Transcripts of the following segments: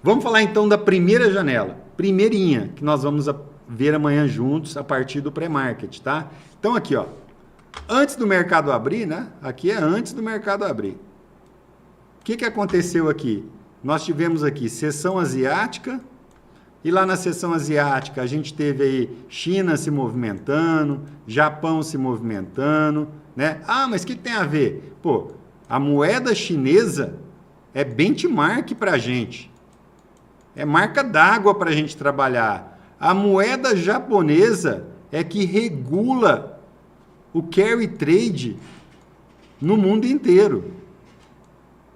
Vamos falar então da primeira janela, primeirinha, que nós vamos ver amanhã juntos a partir do pré-market, tá? Então aqui, ó, antes do mercado abrir, né? Aqui é antes do mercado abrir. O que aconteceu aqui? Nós tivemos aqui sessão asiática, e lá na sessão asiática a gente teve aí China se movimentando, Japão se movimentando, né? Ah, mas o que tem a ver? Pô, a moeda chinesa é benchmark para a gente. É marca d'água para a gente trabalhar. A moeda japonesa é que regula o carry trade no mundo inteiro.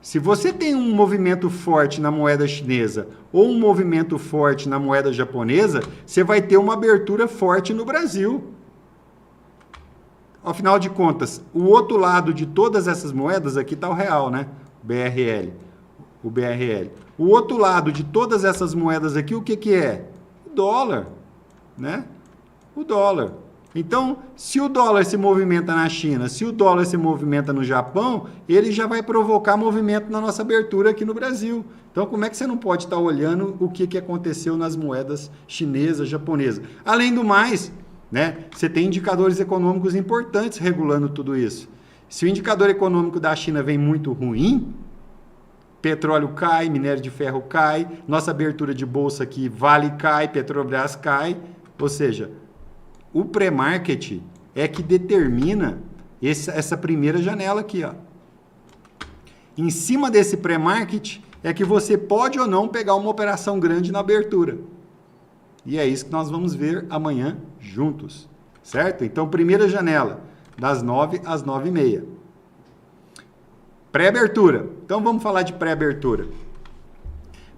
Se você tem um movimento forte na moeda chinesa ou um movimento forte na moeda japonesa, você vai ter uma abertura forte no Brasil. Afinal de contas, o outro lado de todas essas moedas, aqui está o real, né? BRL. O BRL. O outro lado de todas essas moedas aqui, o que é? O dólar, né? O dólar. Então, se o dólar se movimenta na China, se o dólar se movimenta no Japão, ele já vai provocar movimento na nossa abertura aqui no Brasil. Então, como é que você não pode estar olhando o que aconteceu nas moedas chinesas, japonesas? Além do mais, né, você tem indicadores econômicos importantes regulando tudo isso. Se o indicador econômico da China vem muito ruim, petróleo cai, minério de ferro cai, nossa abertura de bolsa aqui, Vale cai, Petrobras cai, ou seja, o pré-market é que determina essa primeira janela aqui, ó. Em cima desse pré-market é que você pode ou não pegar uma operação grande na abertura. E é isso que nós vamos ver amanhã juntos, certo? Então, primeira janela, das 9 às 9h30. Pré-abertura. Então, vamos falar de pré-abertura.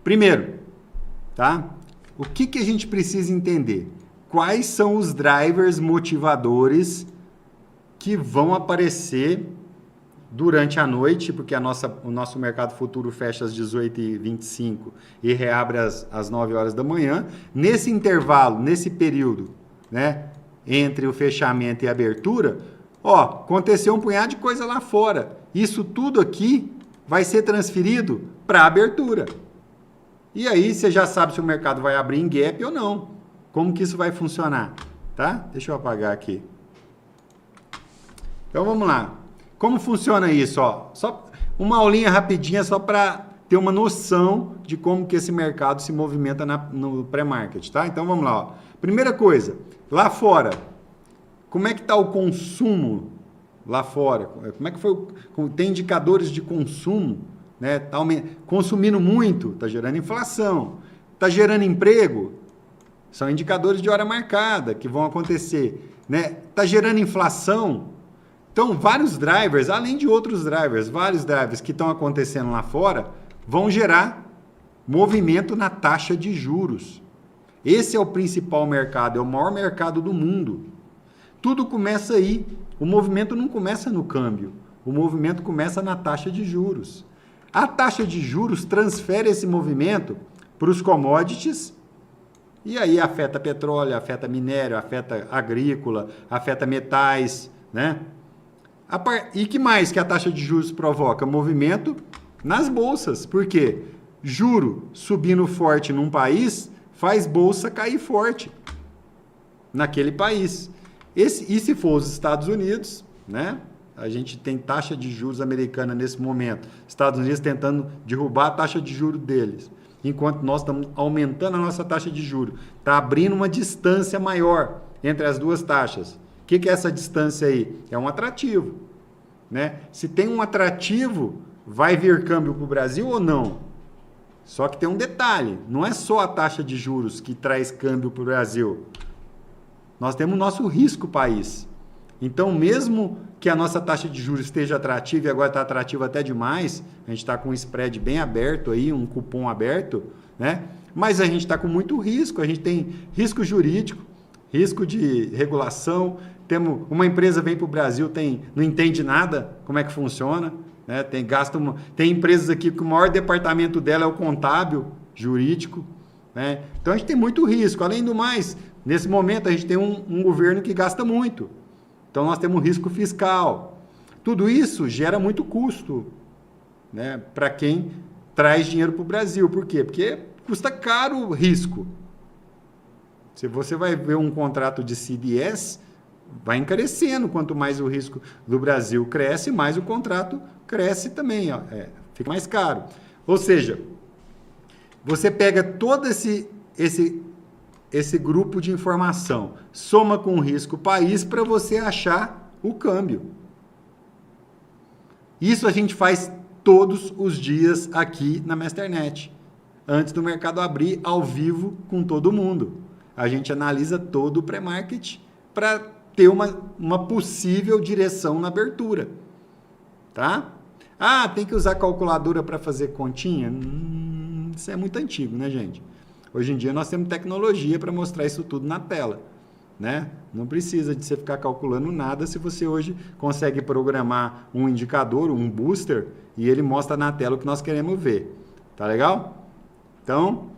Primeiro, tá? O que a gente precisa entender? Quais são os drivers motivadores que vão aparecer durante a noite, porque o nosso mercado futuro fecha às 18h25 e reabre às 9 horas da manhã. Nesse intervalo, nesse período, né, entre o fechamento e a abertura, ó, aconteceu um punhado de coisa lá fora. Isso tudo aqui vai ser transferido para a abertura. E aí você já sabe se o mercado vai abrir em gap ou não. Como que isso vai funcionar, tá? Deixa eu apagar aqui. Então, vamos lá. Como funciona isso, ó? Só uma aulinha rapidinha só para ter uma noção de como que esse mercado se movimenta no pré-market, tá? Então, vamos lá, ó. Primeira coisa, lá fora, como é que está o consumo lá fora? Como é que foi? Tem indicadores de consumo, né? Tá consumindo muito, está gerando inflação. Está gerando emprego? São indicadores de hora marcada que vão acontecer, né? Está gerando inflação. Então, vários drivers, além de outros drivers, vários drivers que estão acontecendo lá fora, vão gerar movimento na taxa de juros. Esse é o principal mercado, é o maior mercado do mundo. Tudo começa aí. O movimento não começa no câmbio, o movimento começa na taxa de juros. A taxa de juros transfere esse movimento para os commodities. E aí afeta petróleo, afeta minério, afeta agrícola, afeta metais, né? E que mais que a taxa de juros provoca? Movimento nas bolsas. Por quê? Juro subindo forte num país faz bolsa cair forte naquele país. E se for os Estados Unidos, né? A gente tem taxa de juros americana nesse momento. Estados Unidos tentando derrubar a taxa de juros deles. Enquanto nós estamos aumentando a nossa taxa de juros. Está abrindo uma distância maior entre as duas taxas. O que é essa distância aí? É um atrativo, né? Se tem um atrativo, vai vir câmbio para o Brasil ou não? Só que tem um detalhe, não é só a taxa de juros que traz câmbio para o Brasil. Nós temos o nosso risco país. Então, mesmo que a nossa taxa de juros esteja atrativa, e agora está atrativa até demais, a gente está com um spread bem aberto aí, um cupom aberto, né? Mas a gente está com muito risco, a gente tem risco jurídico, risco de regulação, uma empresa vem para o Brasil, não entende nada como é que funciona, né? Tem empresas aqui que o maior departamento dela é o contábil, jurídico, né? Então a gente tem muito risco. Além do mais, nesse momento a gente tem um governo que gasta muito. Então nós temos risco fiscal. Tudo isso gera muito custo, né, para quem traz dinheiro para o Brasil. Por quê? Porque custa caro o risco. Se você vai ver um contrato de CDS, vai encarecendo. Quanto mais o risco do Brasil cresce, mais o contrato cresce também. Ó. Fica mais caro. Ou seja, você pega todo esse grupo de informação, soma com o risco país para você achar o câmbio. Isso a gente faz todos os dias aqui na Masternet. Antes do mercado abrir, ao vivo, com todo mundo. A gente analisa todo o pré-market para ter uma possível direção na abertura. Tá? Ah, tem que usar calculadora para fazer continha? Isso é muito antigo, né, gente? Hoje em dia nós temos tecnologia para mostrar isso tudo na tela. Né? Não precisa de você ficar calculando nada se você hoje consegue programar um indicador, um booster, e ele mostra na tela o que nós queremos ver. Tá legal? Então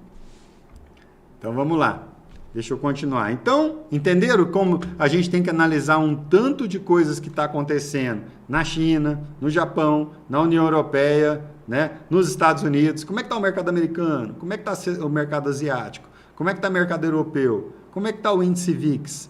vamos lá. Deixa eu continuar. Então, entenderam como a gente tem que analisar um tanto de coisas que está acontecendo na China, no Japão, na União Europeia, né? Nos Estados Unidos? Como é que está o mercado americano? Como é que está o mercado asiático? Como é que está o mercado europeu? Como é que está o índice VIX?